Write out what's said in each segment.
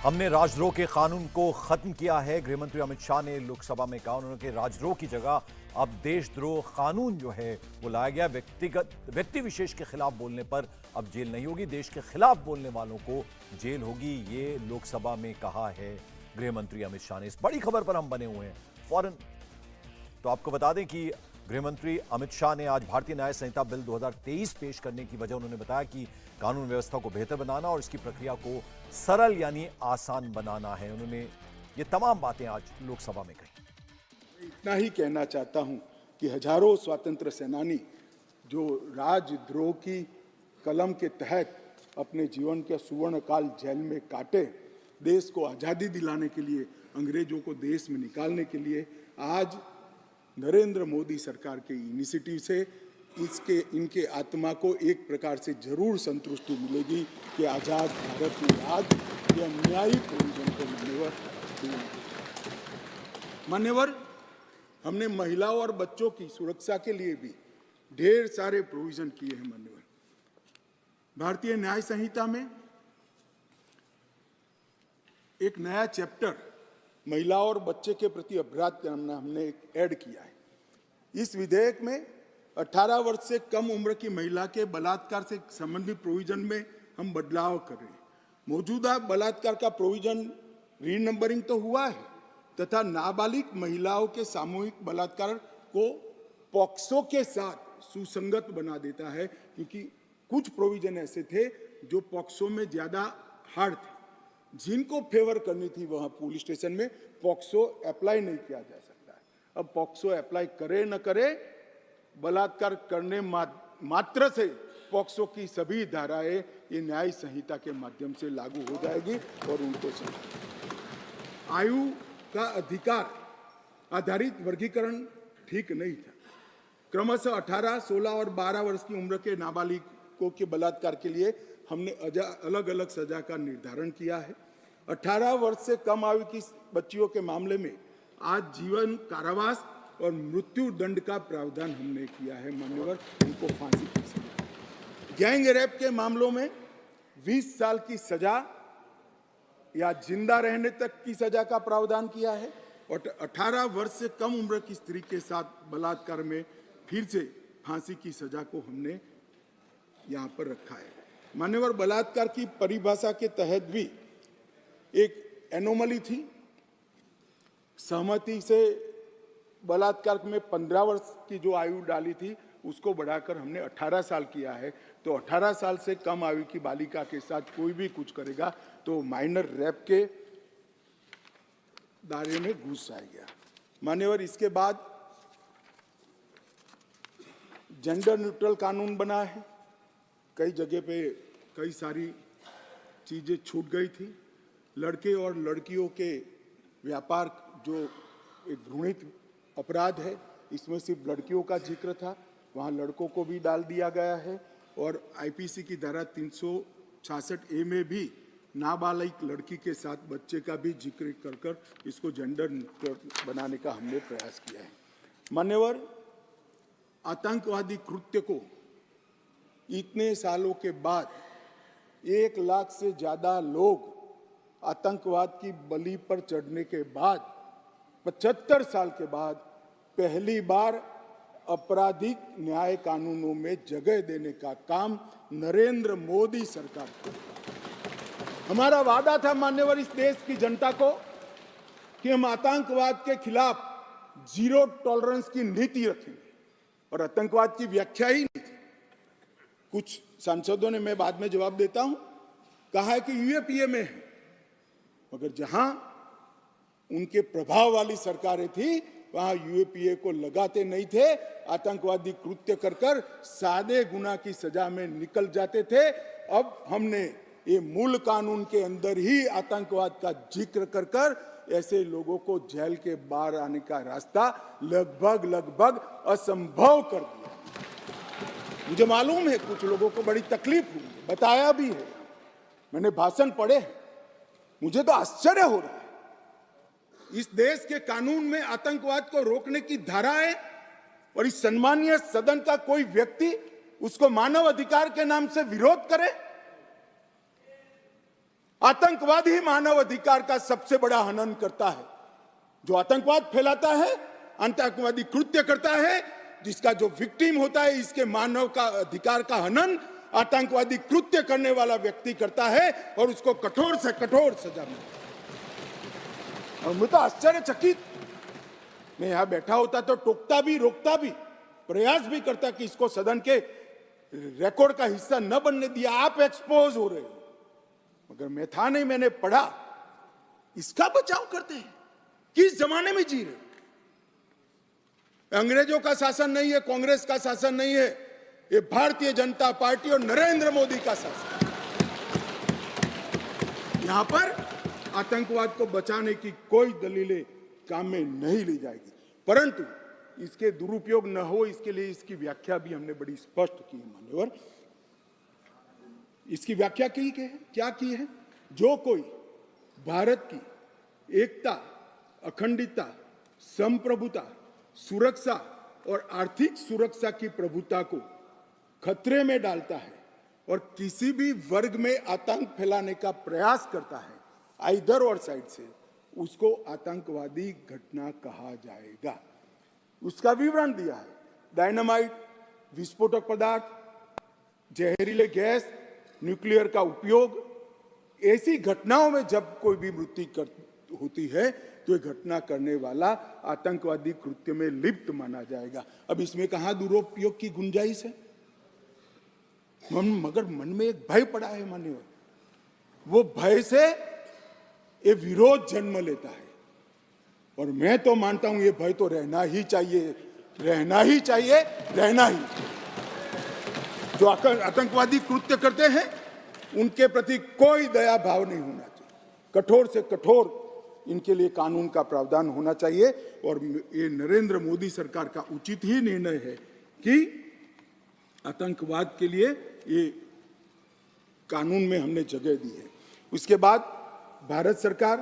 हमने राजद्रोह के कानून को खत्म किया है। गृहमंत्री अमित शाह ने लोकसभा में कहा, उन्होंने राजद्रोह की जगह अब देशद्रोह कानून जो है वो लाया गया। व्यक्ति विशेष के खिलाफ बोलने पर अब जेल नहीं होगी, देश के खिलाफ बोलने वालों को जेल होगी। ये लोकसभा में कहा है गृहमंत्री अमित शाह ने। इस बड़ी खबर पर हम बने हुए हैं फौरन। तो आपको बता दें कि गृहमंत्री अमित शाह ने आज भारतीय न्याय संहिता बिल 2023 पेश करने की वजह उन्होंने बताया कि कानून व्यवस्था को बेहतर बनाना और इसकी प्रक्रिया को सरल यानी आसान बनाना है। उन्होंने ये तमाम बातें आज लोकसभा में कही। इतना ही कहना चाहता हूं कि हजारों स्वतंत्र सेनानी जो राजद्रोह की कलम के तहत अपने जीवन के सुवर्ण काल जेल में काटे, देश को आज़ादी दिलाने के लिए, अंग्रेजों को देश में निकालने के लिए, आज नरेंद्र मोदी सरकार के इनिशिएटिव से इनके आत्मा को एक प्रकार से जरूर संतुष्टि मिलेगी कि आज़ाद भारत में आज ये अन्यायी प्रोविजन को मान्यवर हमने महिलाओं और बच्चों की सुरक्षा के लिए भी ढेर सारे प्रोविजन किए हैं। मान्यवर भारतीय न्याय संहिता में एक नया चैप्टर महिलाओं और बच्चे के प्रति अपराध करना हमने ऐड किया है। इस विधेयक में 18 वर्ष से कम उम्र की महिला के बलात्कार से संबंधित प्रोविजन में हम बदलाव कर रहे हैं। मौजूदा बलात्कार का प्रोविजन रीनंबरिंग तो हुआ है तथा नाबालिग महिलाओं के सामूहिक बलात्कार को पॉक्सो के साथ सुसंगत बना देता है, क्योंकि कुछ प्रोविजन ऐसे थे जो पॉक्सो में ज्यादा हार्ड थे। जिनको फेवर करनी थी वहां पुलिस स्टेशन में पॉक्सो अप्लाई नहीं किया जा सकता है। अब पॉक्सो अप्लाई करे न करे, बलात्कार करने मात्र से पॉक्सो की सभी धाराएं ये न्याय संहिता के माध्यम से लागू हो जाएगी और उनको आयु का अधिकार आधारित वर्गीकरण ठीक नहीं था। क्रमशः 18, 16 और 12 वर्ष की उम्र के नाबालिगों के बलात्कार के लिए हमने अलग अलग सजा का निर्धारण किया है। 18 वर्ष से कम आयु की बच्चियों के मामले में आज जीवन कारावास और मृत्यु दंड का प्रावधान हमने किया है। मान्यवर उनको फांसी की सजा। गैंग रेप के मामलों में 20 साल की सजा या जिंदा रहने तक की सजा का प्रावधान किया है और 18 वर्ष से कम उम्र की स्त्री के साथ बलात्कार में फिर से फांसी की सजा को हमने यहाँ पर रखा है। मान्यवर बलात्कार की परिभाषा के तहत भी एक एनोमली थी। सहमति से बलात्कार में 15 वर्ष की जो आयु डाली थी उसको बढ़ाकर हमने 18 साल किया है। तो 18 साल से कम आयु की बालिका के साथ कोई भी कुछ करेगा तो माइनर रेप के दायरे में घुस जाएगा। मान्यवर इसके बाद जेंडर न्यूट्रल कानून बना है। कई जगह पे कई सारी चीजें छूट गई थी। लड़के और लड़कियों के व्यापार जो एक घृणित अपराध है, इसमें सिर्फ लड़कियों का जिक्र था, वहां लड़कों को भी डाल दिया गया है। और आईपीसी की धारा 366A में भी नाबालिग लड़की के साथ बच्चे का भी जिक्र कर इसको जेंडर न्यूट्रल बनाने का हमने प्रयास किया है। मान्यवर आतंकवादी कृत्य को इतने सालों के बाद 1 लाख से ज्यादा लोग आतंकवाद की बलि पर चढ़ने के बाद 75 साल के बाद पहली बार आपराधिक न्याय कानूनों में जगह देने का काम नरेंद्र मोदी सरकार को। हमारा वादा था मान्यवर इस देश की जनता को कि हम आतंकवाद के खिलाफ जीरो टॉलरेंस की नीति रखेंगे और आतंकवाद की व्याख्या ही नहीं थी। कुछ सांसदों ने, मैं बाद में जवाब देता हूं, कहा है कि यूएपीए में है, मगर जहां उनके प्रभाव वाली सरकारें थी वहां यूएपीए को लगाते नहीं थे। आतंकवादी कृत्य कर सादे गुना की सजा में निकल जाते थे। अब हमने ये मूल कानून के अंदर ही आतंकवाद का जिक्र कर ऐसे लोगों को जेल के बाहर आने का रास्ता लगभग असंभव कर दिया। मुझे मालूम है कुछ लोगों को बड़ी तकलीफ हुई, बताया भी है, मैंने भाषण पढ़े, मुझे तो आश्चर्य हो रहा है। इस देश के कानून में आतंकवाद को रोकने की धारा है और इस सम्मानीय सदन का कोई व्यक्ति उसको मानव अधिकार के नाम से विरोध करे। आतंकवाद ही मानव अधिकार का सबसे बड़ा हनन करता है। जो आतंकवाद फैलाता है, आतंकवादी कृत्य करता है, जिसका जो विक्टिम होता है, इसके मानव का अधिकार का हनन आतंकवादी कृत्य करने वाला व्यक्ति करता है और उसको कठोर से कठोर सजा मिलती है। और मैं तो आश्चर्यचकित, मैं यहां बैठा होता तो टोकता भी, रोकता भी, प्रयास भी करता कि इसको सदन के रिकॉर्ड का हिस्सा न बनने दिया। आप एक्सपोज हो रहे हो, मगर मैं था नहीं, मैंने पढ़ा। इसका बचाव करते हैं। किस जमाने में जी रहे? अंग्रेजों का शासन नहीं है, कांग्रेस का शासन नहीं है, ये भारतीय जनता पार्टी और नरेंद्र मोदी का शासन। यहां पर आतंकवाद को बचाने की कोई दलीलें काम में नहीं ली जाएगी, परंतु इसके दुरुपयोग न हो इसके लिए इसकी व्याख्या भी हमने बड़ी स्पष्ट की है मान्यवर। इसकी व्याख्या क्या की है? जो कोई भारत की एकता, अखंडता, संप्रभुता, सुरक्षा और आर्थिक सुरक्षा की प्रभुता को खतरे में डालता है और किसी भी वर्ग में आतंक फैलाने का प्रयास करता है, आइदर और साइड से, उसको आतंकवादी घटना कहा जाएगा। उसका विवरण दिया है। डायनामाइट, विस्फोटक पदार्थ, जहरीले गैस, न्यूक्लियर का उपयोग, ऐसी घटनाओं में जब कोई भी मृत्यु होती है तो ये घटना करने वाला आतंकवादी कृत्य में लिप्त माना जाएगा। अब इसमें कहां दुरुपयोग की गुंजाइश है? मगर मन में एक भय पड़ा है मान्यवर, वो भय से ये विरोध जन्म लेता है और मैं तो मानता हूं ये भय तो रहना ही चाहिए, रहना ही चाहिए, रहना ही। जो आतंकवादी कृत्य करते हैं उनके प्रति कोई दया भाव नहीं होना चाहिए। कठोर से कठोर इनके लिए कानून का प्रावधान होना चाहिए और ये नरेंद्र मोदी सरकार का उचित ही निर्णय है कि आतंकवाद के लिए ये कानून में हमने जगह दी है। उसके बाद भारत सरकार,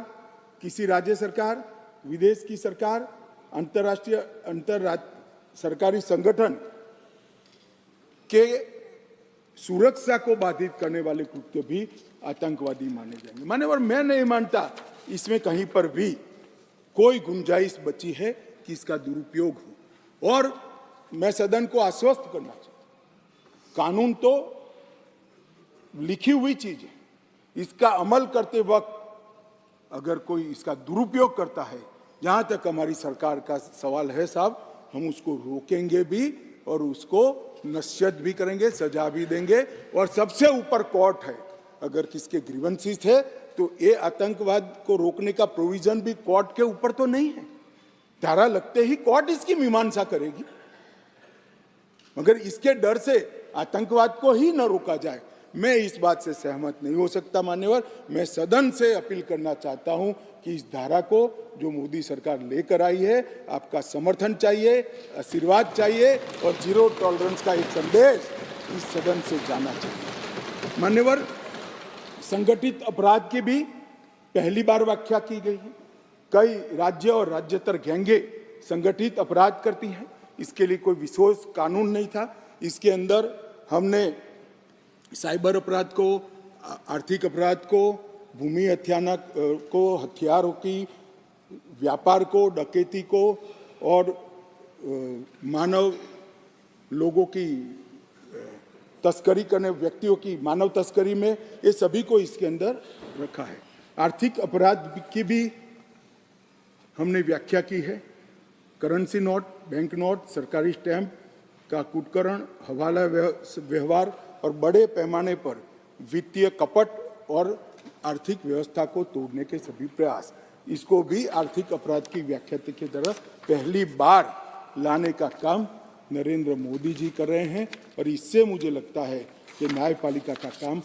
किसी राज्य सरकार, विदेश की सरकार, अंतरराष्ट्रीय सरकारी संगठन के सुरक्षा को बाधित करने वाले कृत्य भी आतंकवादी माने जाएंगे। मान्यवर, मैं नहीं मानता इसमें कहीं पर भी कोई गुंजाइश बची है कि इसका दुरुपयोग हो। और मैं सदन को आश्वस्त करना चाहता हूं, कानून तो लिखी हुई चीज है, इसका अमल करते वक्त अगर कोई इसका दुरुपयोग करता है, जहां तक हमारी सरकार का सवाल है साहब, हम उसको रोकेंगे भी और उसको नश्यत भी करेंगे, सजा भी देंगे। और सबसे ऊपर कोर्ट है। अगर किसके ग्रीवेंसेस है तो ये आतंकवाद को रोकने का प्रोविजन भी कोर्ट के ऊपर तो नहीं है। धारा लगते ही कोर्ट इसकी मीमांसा करेगी, मगर इसके डर से आतंकवाद को ही न रोका जाए, मैं इस बात से सहमत नहीं हो सकता मान्यवर। मैं सदन से अपील करना चाहता हूं कि इस धारा को जो मोदी सरकार लेकर आई है, आपका समर्थन चाहिए, आशीर्वाद चाहिए और जीरो टॉलरेंस का एक संदेश इस सदन से जाना चाहिए। मान्यवर, संगठित अपराध की भी पहली बार व्याख्या की गई है। कई राज्य और राज्यतर गैंगे संगठित अपराध करती हैं, इसके लिए कोई विशेष कानून नहीं था। इसके अंदर हमने साइबर अपराध को, आर्थिक अपराध को, भूमि हत्याना को, हथियारों की व्यापार को, डकैती को और मानव लोगों की तस्करी करने व्यक्तियों की मानव तस्करी में, ये सभी को इसके अंदर रखा है। आर्थिक अपराध की भी हमने व्याख्या की है। करेंसी नोट, बैंक नोट, सरकारी स्टैंप का कुटकरण, हवाला व्यवहार और बड़े पैमाने पर वित्तीय कपट और आर्थिक व्यवस्था को तोड़ने के सभी प्रयास, इसको भी आर्थिक अपराध की व्याख्या की तरह पहली बार लाने का काम नरेंद्र मोदी जी कर रहे हैं और इससे मुझे लगता है कि न्यायपालिका का काम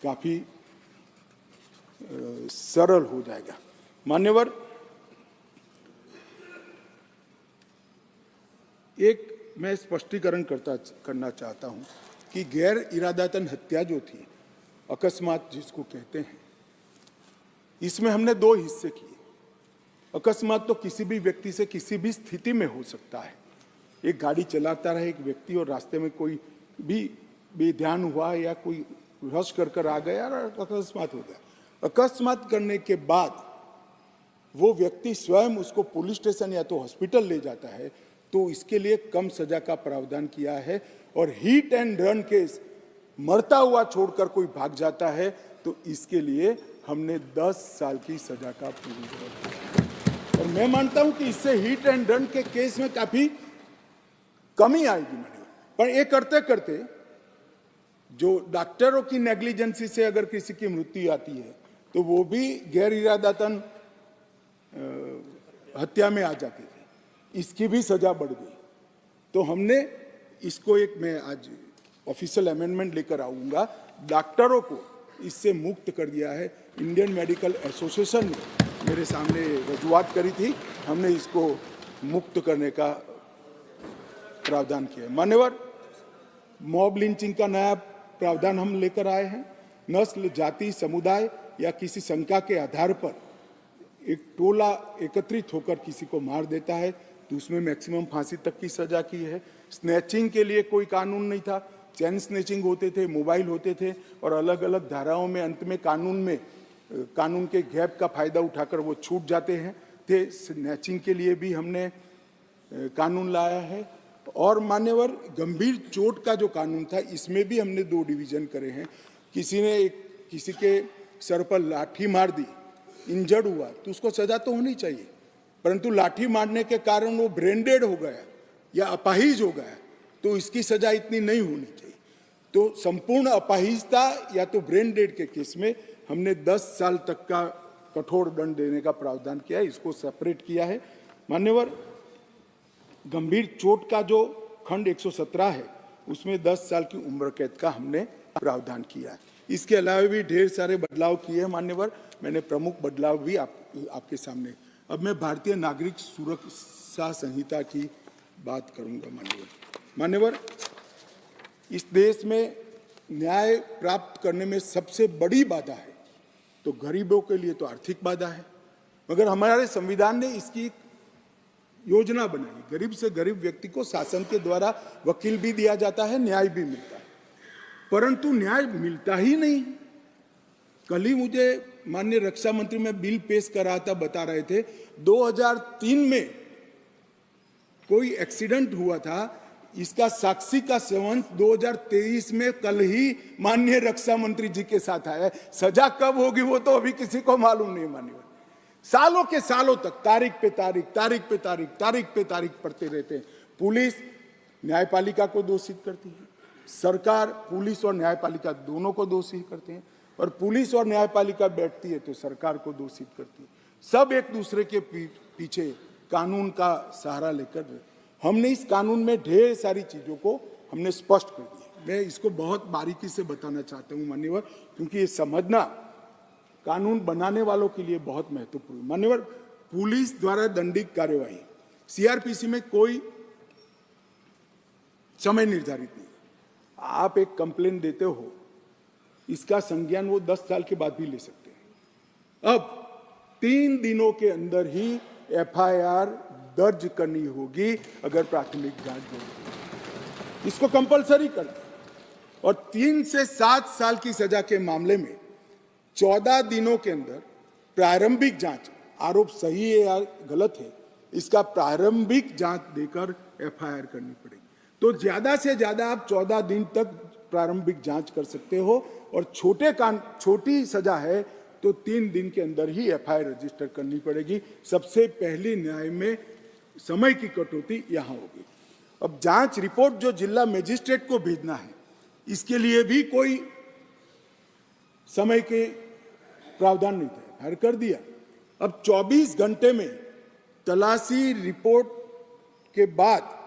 काफी सरल हो जाएगा। मान्यवर, एक मैं स्पष्टीकरण करना चाहता हूं कि गैर इरादतन हत्या जो थी, अकस्मात जिसको कहते हैं, इसमें हमने दो हिस्से किए। अकस्मात तो किसी भी व्यक्ति से किसी भी स्थिति में हो सकता है। एक गाड़ी चलाता रहे एक व्यक्ति और रास्ते में कोई भी बेध्यान हुआ या कोई रश कर आ गया और अकस्मात हो गया। अकस्मात करने के बाद वो व्यक्ति स्वयं उसको पुलिस स्टेशन या तो हॉस्पिटल ले जाता है, तो इसके लिए कम सजा का प्रावधान किया है। और हिट एंड रन केस मरता हुआ छोड़कर कोई भाग जाता है तो इसके लिए हमने 10 साल की सजा का प्रावधान किया। और मैं मानता हूं कि इससे हिट एंड रन के केस में काफी कमी आएगी। पर ये करते करते जो डॉक्टरों की नेग्लिजेंसी से अगर किसी की मृत्यु आती है तो वो भी गैर इरादतन हत्या में आ जाती थी, इसकी भी सजा बढ़ गई। तो हमने इसको मैं आज ऑफिशियल अमेंडमेंट लेकर आऊंगा, डॉक्टरों को इससे मुक्त कर दिया है। इंडियन मेडिकल एसोसिएशन ने मेरे सामने रजूआत करी थी, हमने इसको मुक्त करने का प्रावधान किया है। मान्यवर, मॉब लिंचिंग का नया प्रावधान हम लेकर आए हैं। नस्ल, जाति, समुदाय या किसी शंका के आधार पर एक टोला एकत्रित होकर किसी को मार देता है तो उसमें मैक्सिमम फांसी तक की सजा की है। स्नैचिंग के लिए कोई कानून नहीं था, चैन स्नैचिंग होते थे, मोबाइल होते थे और अलग अलग धाराओं में अंत में कानून के गैप का फायदा उठाकर वो छूट जाते हैं थे। स्नैचिंग के लिए भी हमने कानून लाया है। और मान्यवर, गंभीर चोट का जो कानून था इसमें भी हमने 2 डिवीजन करे हैं। किसी के सर पर लाठी मार दी, इंजर्ड हुआ तो उसको सजा तो होनी चाहिए, परंतु लाठी मारने के कारण वो ब्रेन डेड हो गया या अपाहिज हो गया तो इसकी सजा इतनी नहीं होनी चाहिए। तो संपूर्ण अपाहिजता या तो ब्रेन डेड के केस में हमने 10 साल तक का कठोर दंड देने का प्रावधान किया है, इसको सेपरेट किया है। मान्यवर, गंभीर चोट का जो खंड 117 है उसमें 10 साल की उम्र कैद का हमने प्रावधान किया है। इसके अलावा भी ढेर सारे बदलाव किए हैं मान्यवर, मैंने प्रमुख बदलाव भी आपके सामने। अब मैं भारतीय नागरिक सुरक्षा संहिता की बात करूंगा। मान्यवर, इस देश में न्याय प्राप्त करने में सबसे बड़ी बाधा है तो गरीबों के लिए तो आर्थिक बाधा है, मगर हमारे संविधान ने इसकी योजना बनाई। गरीब से गरीब व्यक्ति को शासन के द्वारा वकील भी दिया जाता है, न्याय भी मिलता है, परंतु न्याय मिलता ही नहीं। कल ही मुझे माननीय रक्षा मंत्री में बिल पेश कर रहा था, बता रहे थे 2003 में कोई एक्सीडेंट हुआ था, इसका साक्षी का सेवन 2023 में कल ही माननीय रक्षा मंत्री जी के साथ आया। सजा कब होगी वो तो अभी किसी को मालूम नहीं। माननीय सालों के सालों तक तारीख पे तारीख पढ़ते रहते हैं। पुलिस न्यायपालिका को दोषित करती है, सरकार पुलिस और न्यायपालिका दोनों को दोषी करते हैं, और पुलिस और न्यायपालिका बैठती है तो सरकार को दोषित करती है। सब एक दूसरे के पीछे कानून का सहारा लेकर हमने इस कानून में ढेर सारी चीजों को हमने स्पष्ट कर दिया। मैं इसको बहुत बारीकी से बताना चाहता हूं मान्यवर, क्योंकि ये समझना कानून बनाने वालों के लिए बहुत महत्वपूर्ण। मान्यवर, पुलिस द्वारा दंडित कार्यवाही सीआरपीसी में कोई समय निर्धारित नहीं। आप एक कंप्लेंट देते हो, इसका संज्ञान वो 10 साल के बाद भी ले सकते हैं। अब 3 दिनों के अंदर ही एफआईआर दर्ज करनी होगी अगर प्राथमिक जांच होगी, इसको कंपलसरी कर दिया। और 3 से 7 साल की सजा के मामले में 14 दिनों के अंदर प्रारंभिक जांच, आरोप सही है या गलत है, इसका प्रारंभिक जांच देकर एफआईआर करनी पड़ेगी। तो ज्यादा से ज्यादा आप 14 दिन तक प्रारंभिक जांच कर सकते हो, और छोटी सजा है तो 3 दिन के अंदर ही एफआईआर रजिस्टर करनी पड़ेगी। सबसे पहली न्याय में समय की कटौती यहां होगी। अब जांच रिपोर्ट जो जिला मजिस्ट्रेट को भेजना है, इसके लिए भी कोई समय के प्रावधान नहीं था, हर कर दिया। अब 24 घंटे में तलाशी रिपोर्ट के बाद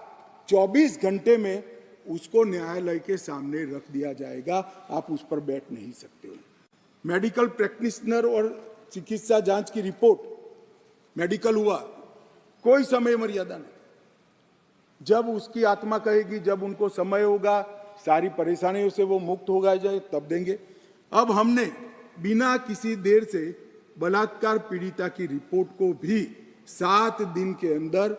24 घंटे में उसको न्यायालय के सामने रख दिया जाएगा, आप उस पर बैठ नहीं सकते हो। मेडिकल प्रैक्टिशनर और चिकित्सा जांच की रिपोर्ट, मेडिकल हुआ, कोई समय मर्यादा नहीं। जब उसकी आत्मा कहेगी, जब उनको समय होगा, सारी परेशानियों से वो मुक्त होगा जाए, तब देंगे। अब हमने बिना किसी देर से बलात्कार पीड़िता की रिपोर्ट को भी 7 दिन के अंदर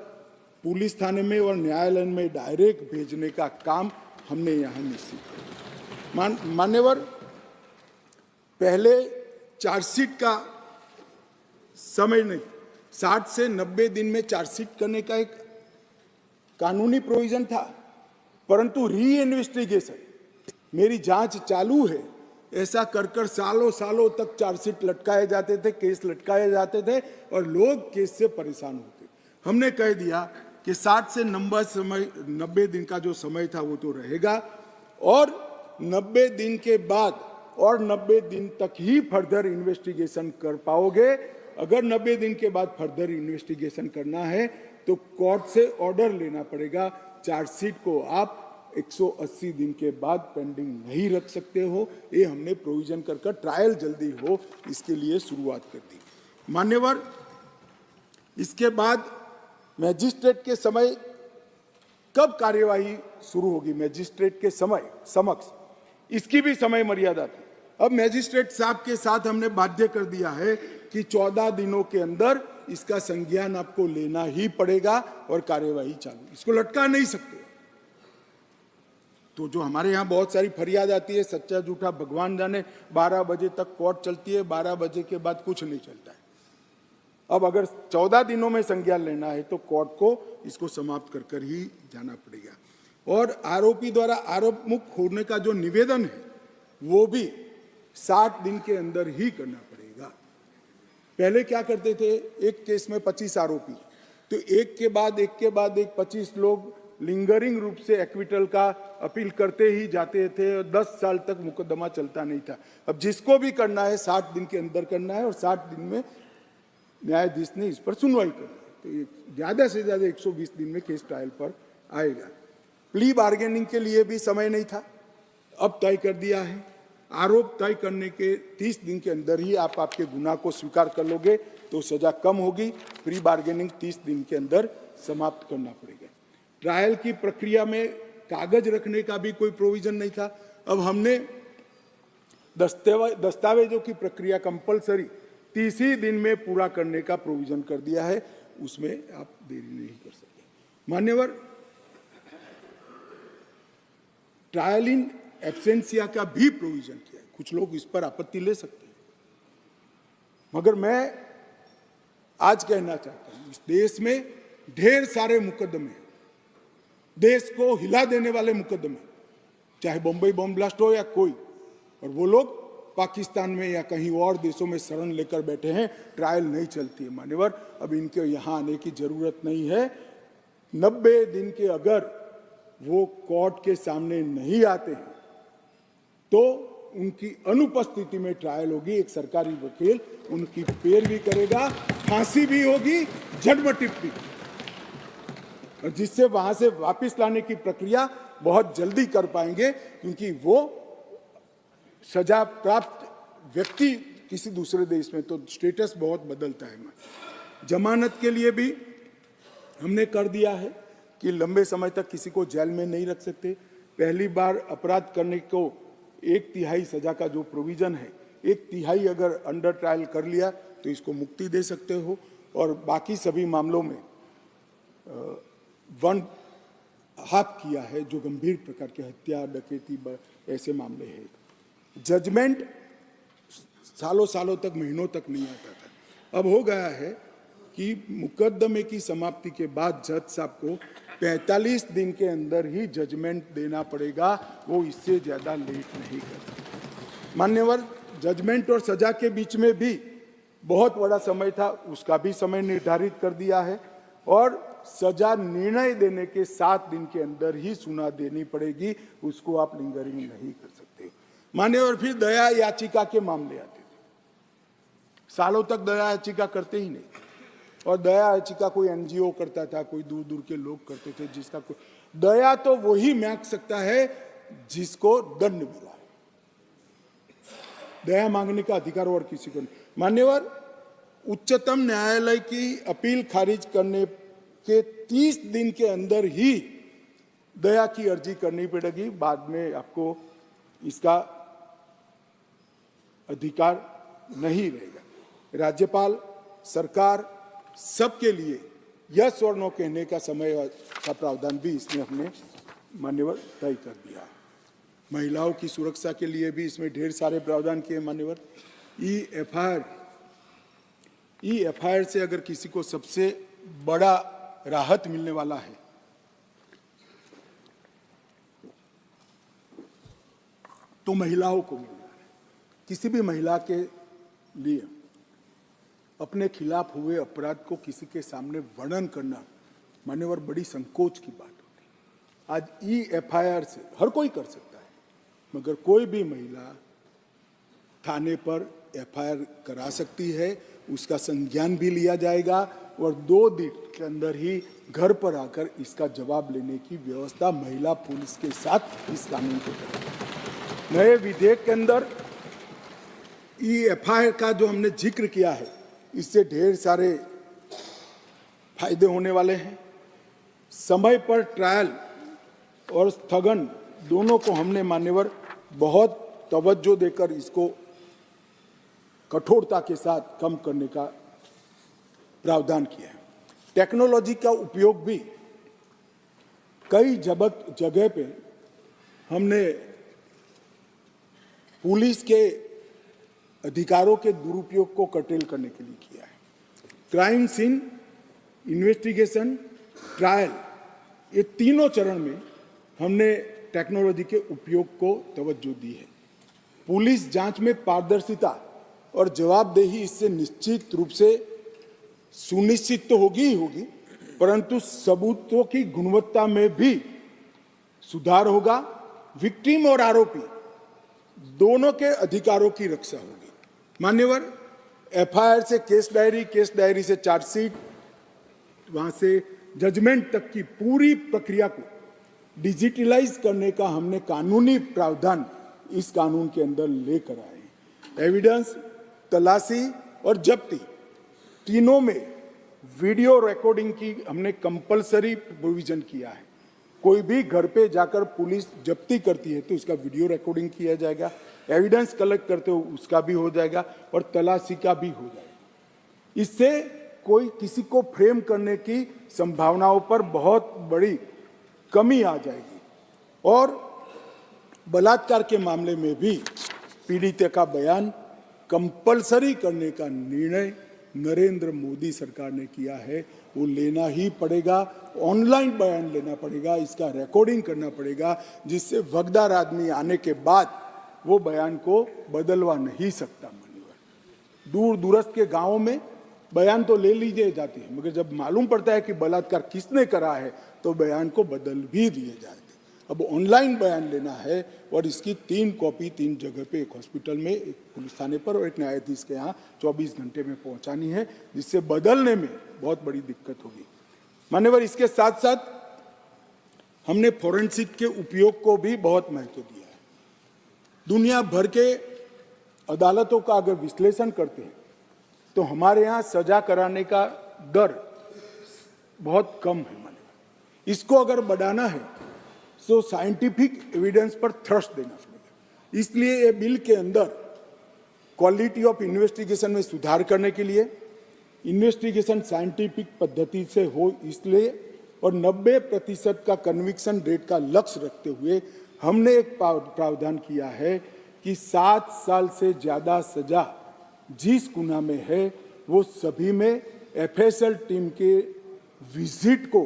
पुलिस थाने में और न्यायालय में डायरेक्ट भेजने का काम हमने यहां निश्चित किया। मान्यवर, पहले चार्जशीट का समय नहीं, 60 से 90 दिन में चार्जशीट करने का एक कानूनी प्रोविजन था, परंतु री इन्वेस्टिगेशन, मेरी जांच चालू है, ऐसा कर सालों सालों तक चार्जशीट लटकाए जाते थे, केस लटकाए जाते थे और लोग केस से परेशान होते। हमने कह दिया कि 60 से 90 दिन का जो समय था वो तो रहेगा और 90 दिन के बाद और 90 दिन तक ही फर्दर इन्वेस्टिगेशन कर पाओगे। अगर 90 दिन के बाद फर्दर इन्वेस्टिगेशन करना है तो कोर्ट से ऑर्डर लेना पड़ेगा। चार्जशीट को आप 180 दिन के बाद पेंडिंग नहीं रख सकते हो। ये हमने प्रोविजन कर ट्रायल जल्दी हो इसके लिए शुरुआत कर दी। मान्यवर, इसके बाद मैजिस्ट्रेट के समय कब कार्यवाही शुरू होगी, मैजिस्ट्रेट के समय समक्ष, इसकी भी समय मर्यादा थी। अब मैजिस्ट्रेट साहब के साथ हमने बाध्य कर दिया है कि 14 दिनों के अंदर इसका संज्ञान आपको लेना ही पड़ेगा और कार्यवाही चालू, इसको लटका नहीं सकते। तो जो हमारे यहाँ बहुत सारी फरियाद आती है, सच्चा झूठा भगवान जाने, 12 बजे तक कोर्ट चलती है, 12 बजे के बाद कुछ नहीं चलता है। अब अगर 14 दिनों में संज्ञान लेना है तो कोर्ट को इसको समाप्त कर ही जाना पड़ेगा। और आरोपी द्वारा आरोप मुक्त होने का जो निवेदन है वो भी 60 दिन के अंदर ही करना पड़ेगा। पहले क्या करते थे, एक केस में 25 आरोपी, तो एक के बाद एक 25 लोग लिंगरिंग रूप से एक्विटल का अपील करते ही जाते थे और 10 साल तक मुकदमा चलता नहीं था। अब जिसको भी करना है 60 दिन के अंदर करना है और 60 दिन में न्यायाधीश ने इस पर सुनवाई करनी है। तो ये ज़्यादा से ज़्यादा 120 दिन में केस ट्रायल पर आएगा। प्ली बार्गेनिंग के लिए भी समय नहीं था, अब तय कर दिया है। आरोप तय करने के 30 दिन के अंदर ही आप आपके गुनाह को स्वीकार कर लोगे तो सजा कम होगी। प्री बार्गेनिंग 30 दिन के अंदर समाप्त करना पड़ेगा। ट्रायल की प्रक्रिया में कागज रखने का भी कोई प्रोविजन नहीं था। अब हमने दस्तावेजों की प्रक्रिया कंपलसरी 30 ही दिन में पूरा करने का प्रोविजन कर दिया है, उसमें आप देरी नहीं कर सकते। मान्यवर, ट्रायल इन एब्सेंसिया का भी प्रोविजन किया है। कुछ लोग इस पर आपत्ति ले सकते हैं, मगर मैं आज कहना चाहता हूं, इस देश में ढेर सारे मुकदमे, देश को हिला देने वाले मुकदमे, चाहे बम्बई बम ब्लास्ट हो या कोई, और वो लोग पाकिस्तान में या कहीं और देशों में शरण लेकर बैठे हैं, ट्रायल नहीं चलती है। मान्यवर, अब इनके यहाँ आने की जरूरत नहीं है। 90 दिन के अगर वो कोर्ट के सामने नहीं आते हैं तो उनकी अनुपस्थिति में ट्रायल होगी। एक सरकारी वकील उनकी पैरवी करेगा, फांसी भी होगी, जन्मटिप भी, और जिससे वहां से वापस लाने की प्रक्रिया बहुत जल्दी कर पाएंगे, क्योंकि वो सजा प्राप्त व्यक्ति किसी दूसरे देश में तो स्टेटस बहुत बदलता है। जमानत के लिए भी हमने कर दिया है कि लंबे समय तक किसी को जेल में नहीं रख सकते। पहली बार अपराध करने को 1/3 सजा का जो प्रोविजन है, 1/3 अगर अंडर ट्रायल कर लिया तो इसको मुक्ति दे सकते हो, और बाकी सभी मामलों में 1/2 किया है जो गंभीर प्रकार के हत्या, डकैती, ऐसे मामले हैं। जजमेंट सालों सालों तक, महीनों तक नहीं आता था। अब हो गया है कि मुकदमे की समाप्ति के बाद जज साहब को 45 दिन के अंदर ही जजमेंट देना पड़ेगा, वो इससे ज्यादा लेट नहीं करता। मान्यवर, जजमेंट और सजा के बीच में भी बहुत बड़ा समय था, उसका भी समय निर्धारित कर दिया है, और सजा निर्णय देने के 7 दिन के अंदर ही सुना देनी पड़ेगी, उसको आप लिंगरिंग नहीं कर सकते। मान्यवर, फिर दया याचिका के मामले आते थे। सालों तक दया याचिका करते ही नहीं, और दया याचिका कोई एनजीओ करता था, कोई दूर दूर के लोग करते थे, जिसका कोई दया तो वही मांग सकता है जिसको दंड मिला है। दया मांगने का अधिकार और किसी को नहीं। मान्यवर, उच्चतम न्यायालय की अपील खारिज करने के 30 दिन के अंदर ही दया की अर्जी करनी पड़ेगी, बाद में आपको इसका अधिकार नहीं रहेगा। राज्यपाल, सरकार, सबके लिए यस और नो कहने का समय का प्रावधान भी इसमें हमने मान्यवर तय कर दिया। महिलाओं की सुरक्षा के लिए भी इसमें ढेर सारे प्रावधान किए। मान्यवर, ई-एफआईआर से अगर किसी को सबसे बड़ा राहत मिलने वाला है तो महिलाओं को मिल रहा है। किसी भी महिला के लिए अपने खिलाफ हुए अपराध को किसी के सामने वर्णन करना मान्यवर बड़ी संकोच की बात होती है। आज ई-एफआईआर से हर कोई कर सकता है, मगर कोई भी महिला थाने पर एफआईआर करा सकती है, उसका संज्ञान भी लिया जाएगा और 2 दिन के अंदर ही घर पर आकर इसका जवाब लेने की व्यवस्था महिला पुलिस के साथ इस कानून को करेगी। नए विधेयक के अंदर ई-एफआईआर का जो हमने जिक्र किया है, इससे ढेर सारे फायदे होने वाले हैं। समय पर ट्रायल और स्थगन दोनों को हमने मान्यवर बहुत तवज्जो देकर इसको कठोरता के साथ कम करने का प्रावधान किया है। टेक्नोलॉजी का उपयोग भी कई जगह पे हमने पुलिस के अधिकारों के दुरुपयोग को कर्टेल करने के लिए किया है। क्राइम सीन, इन्वेस्टिगेशन, ट्रायल, ये तीनों चरण में हमने टेक्नोलॉजी के उपयोग को तवज्जो दी है। पुलिस जांच में पारदर्शिता और जवाबदेही इससे निश्चित रूप से सुनिश्चित तो होगी ही होगी, परंतु सबूतों की गुणवत्ता में भी सुधार होगा। विक्टिम और आरोपी दोनों के अधिकारों की रक्षा होगी। मान्यवर, एफआईआर से केस डायरी से चार्जशीट, वहां से जजमेंट तक की पूरी प्रक्रिया को डिजिटलाइज करने का हमने कानूनी प्रावधान इस कानून के अंदर लेकर आए हैं। एविडेंस, तलाशी और जब्ती तीनों में वीडियो रिकॉर्डिंग की हमने कंपलसरी प्रोविजन किया है। कोई भी घर पे जाकर पुलिस जब्ती करती है तो उसका वीडियो रिकॉर्डिंग किया जाएगा, एविडेंस कलेक्ट करते हो उसका भी हो जाएगा और तलाशी का भी हो जाएगा। इससे कोई किसी को फ्रेम करने की संभावनाओं पर बहुत बड़ी कमी आ जाएगी। और बलात्कार के मामले में भी पीड़ित का बयान कंपलसरी करने का निर्णय नरेंद्र मोदी सरकार ने किया है। वो लेना ही पड़ेगा, ऑनलाइन बयान लेना पड़ेगा, इसका रिकॉर्डिंग करना पड़ेगा, जिससे वगदार आदमी आने के बाद वो बयान को बदलवा नहीं सकता। मान्यवर, दूर दूरस्थ के गांवों में बयान तो ले लीजिए जाते हैं, मगर जब मालूम पड़ता है कि बलात्कार किसने करा है तो बयान को बदल भी दिए जाते हैं। अब ऑनलाइन बयान लेना है और इसकी 3 कॉपी 3 जगह पे, एक हॉस्पिटल में, एक पुलिस थाने पर और एक न्यायाधीश के यहाँ 24 घंटे में पहुंचानी है, जिससे बदलने में बहुत बड़ी दिक्कत होगी। मान्यवर, इसके साथ साथ हमने फोरेंसिक के उपयोग को भी बहुत महत्व दिया है। दुनिया भर के अदालतों का अगर विश्लेषण करते हैं तो हमारे यहाँ सजा कराने का दर बहुत कम है। मान्यवर, इसको अगर बढ़ाना है तो साइंटिफिक एविडेंस पर थ्रस्ट देना पड़ेगा। इसलिए ये बिल के अंदर क्वालिटी ऑफ इन्वेस्टिगेशन में सुधार करने के लिए, इन्वेस्टिगेशन साइंटिफिक पद्धति से हो इसलिए, और 90% का कन्विक्शन रेट का लक्ष्य रखते हुए हमने एक प्रावधान किया है कि 7 साल से ज्यादा सजा जिस गुना में है वो सभी में एफएसएल टीम के विजिट को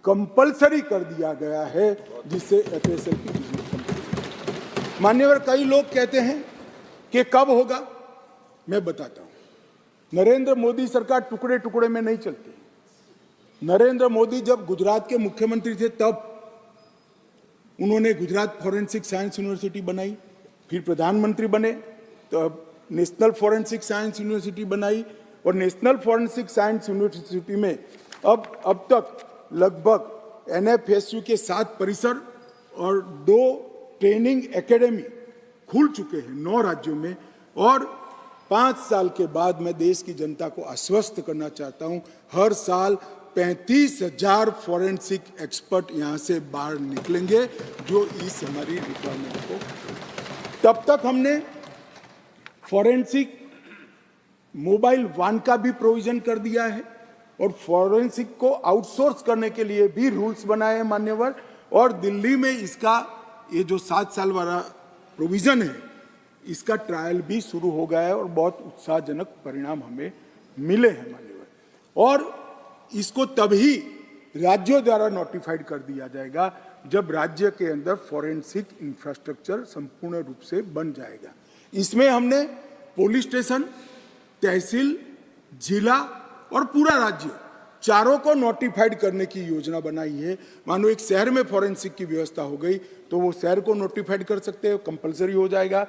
कंपलसरी कर दिया गया है, जिससे एफएसएल की विजिट। मान्यवर, कई लोग कहते हैं कि कब होगा, मैं बताता हूं। नरेंद्र मोदी सरकार टुकड़े टुकड़े में नहीं चलती। नरेंद्र मोदी जब गुजरात के मुख्यमंत्री थे तब उन्होंने गुजरात फॉरेंसिक साइंस यूनिवर्सिटी बनाई, फिर प्रधानमंत्री बने तो नेशनल फॉरेंसिक साइंस यूनिवर्सिटी बनाई, और नेशनल फॉरेंसिक साइंस यूनिवर्सिटी में अब तक लगभग एनएफएसयू के 7 परिसर और 2 ट्रेनिंग एकेडमी खुल चुके हैं 9 राज्यों में। और 5 साल के बाद मैं देश की जनता को आश्वस्त करना चाहता हूं, हर साल 35,000 फॉरेंसिक एक्सपर्ट यहां से बाहर निकलेंगे जो इस हमारी रिक्वायरमेंट को। तब तक हमने फॉरेंसिक मोबाइल वान का भी प्रोविजन कर दिया है और फॉरेंसिक को आउटसोर्स करने के लिए भी रूल्स बनाए हैं मान्यवर। और दिल्ली में इसका ये जो 7 साल वाला प्रोविजन है इसका ट्रायल भी शुरू हो गया है और बहुत उत्साहजनक परिणाम हमें मिले हैं मान्यवर। और इसको तभी राज्यों द्वारा नोटिफाइड कर दिया जाएगा जब राज्य के अंदर फॉरेंसिक इंफ्रास्ट्रक्चर संपूर्ण रूप से बन जाएगा। इसमें हमने पुलिस स्टेशन, तहसील, जिला और पूरा राज्य चारों को नोटिफाइड करने की योजना बनाई है। मानो एक शहर में फॉरेंसिक की व्यवस्था हो गई तो वो शहर को नोटिफाइड कर सकते हैं, कंपलसरी हो जाएगा।